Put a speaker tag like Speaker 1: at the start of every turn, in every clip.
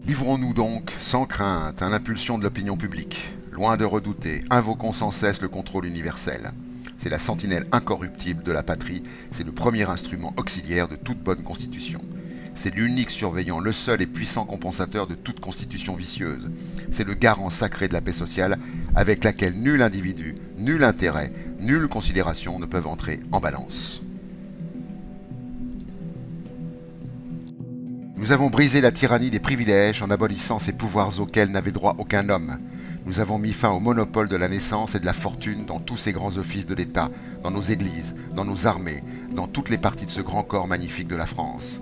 Speaker 1: Livrons-nous donc, sans crainte, à l'impulsion de l'opinion publique. Loin de redouter, invoquons sans cesse le contrôle universel. C'est la sentinelle incorruptible de la patrie, c'est le premier instrument auxiliaire de toute bonne constitution. C'est l'unique surveillant, le seul et puissant compensateur de toute constitution vicieuse. C'est le garant sacré de la paix sociale avec laquelle nul individu, nul intérêt, nulle considération ne peuvent entrer en balance. Nous avons brisé la tyrannie des privilèges en abolissant ces pouvoirs auxquels n'avait droit aucun homme. Nous avons mis fin au monopole de la naissance et de la fortune dans tous ces grands offices de l'État, dans nos églises, dans nos armées, dans toutes les parties de ce grand corps magnifique de la France.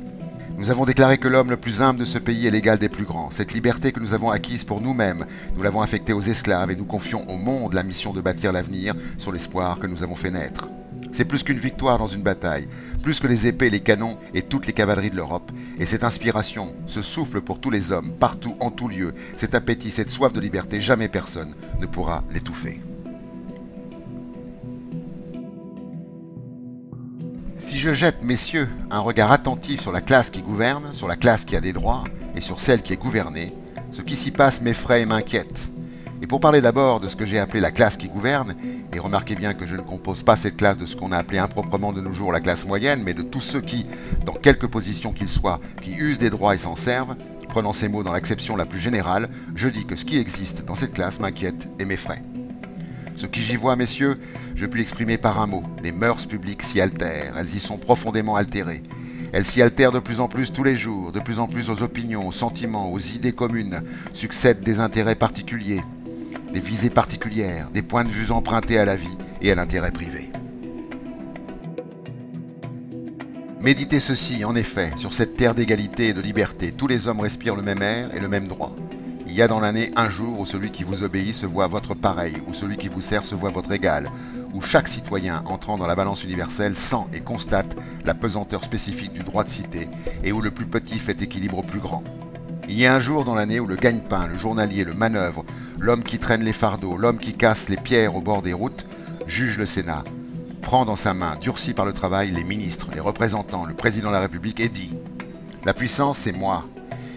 Speaker 1: Nous avons déclaré que l'homme le plus humble de ce pays est l'égal des plus grands. Cette liberté que nous avons acquise pour nous-mêmes, nous l'avons affectée aux esclaves et nous confions au monde la mission de bâtir l'avenir sur l'espoir que nous avons fait naître. C'est plus qu'une victoire dans une bataille, plus que les épées, les canons et toutes les cavaleries de l'Europe. Et cette inspiration, ce souffle pour tous les hommes, partout, en tout lieu, cet appétit, cette soif de liberté, jamais personne ne pourra l'étouffer. Si je jette, messieurs, un regard attentif sur la classe qui gouverne, sur la classe qui a des droits, et sur celle qui est gouvernée, ce qui s'y passe m'effraie et m'inquiète. Et pour parler d'abord de ce que j'ai appelé la classe qui gouverne, et remarquez bien que je ne compose pas cette classe de ce qu'on a appelé improprement de nos jours la classe moyenne, mais de tous ceux qui, dans quelque position qu'ils soient, qui usent des droits et s'en servent, prenant ces mots dans l'acception la plus générale, je dis que ce qui existe dans cette classe m'inquiète et m'effraie. Ce qui j'y vois, messieurs, je puis l'exprimer par un mot. Les mœurs publiques s'y altèrent, elles y sont profondément altérées. Elles s'y altèrent de plus en plus tous les jours, de plus en plus aux opinions, aux sentiments, aux idées communes, succèdent des intérêts particuliers, des visées particulières, des points de vue empruntés à la vie et à l'intérêt privé. Méditez ceci, en effet, sur cette terre d'égalité et de liberté, tous les hommes respirent le même air et le même droit. Il y a dans l'année un jour où celui qui vous obéit se voit votre pareil, où celui qui vous sert se voit votre égal, où chaque citoyen entrant dans la balance universelle sent et constate la pesanteur spécifique du droit de cité, et où le plus petit fait équilibre au plus grand. Il y a un jour dans l'année où le gagne-pain, le journalier, le manœuvre, l'homme qui traîne les fardeaux, l'homme qui casse les pierres au bord des routes, juge le Sénat, prend dans sa main, durci par le travail, les ministres, les représentants, le président de la République et dit « La puissance, c'est moi ».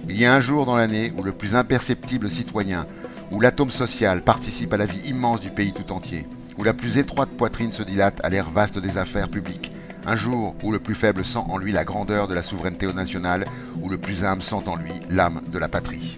Speaker 1: Il y a un jour dans l'année où le plus imperceptible citoyen, où l'atome social participe à la vie immense du pays tout entier, où la plus étroite poitrine se dilate à l'ère vaste des affaires publiques, un jour où le plus faible sent en lui la grandeur de la souveraineté nationale, où le plus humble sent en lui l'âme de la patrie.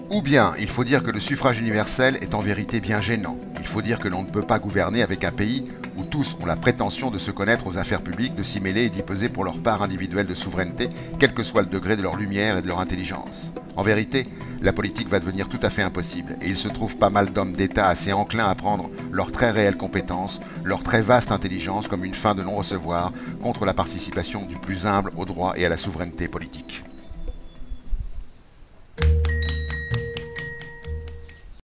Speaker 1: Ou bien, il faut dire que le suffrage universel est en vérité bien gênant. Il faut dire que l'on ne peut pas gouverner avec un pays où tous ont la prétention de se connaître aux affaires publiques, de s'y mêler et d'y peser pour leur part individuelle de souveraineté, quel que soit le degré de leur lumière et de leur intelligence. En vérité, la politique va devenir tout à fait impossible, et il se trouve pas mal d'hommes d'État assez enclins à prendre leur très réelle compétence, leur très vaste intelligence comme une fin de non-recevoir contre la participation du plus humble au droit et à la souveraineté politique.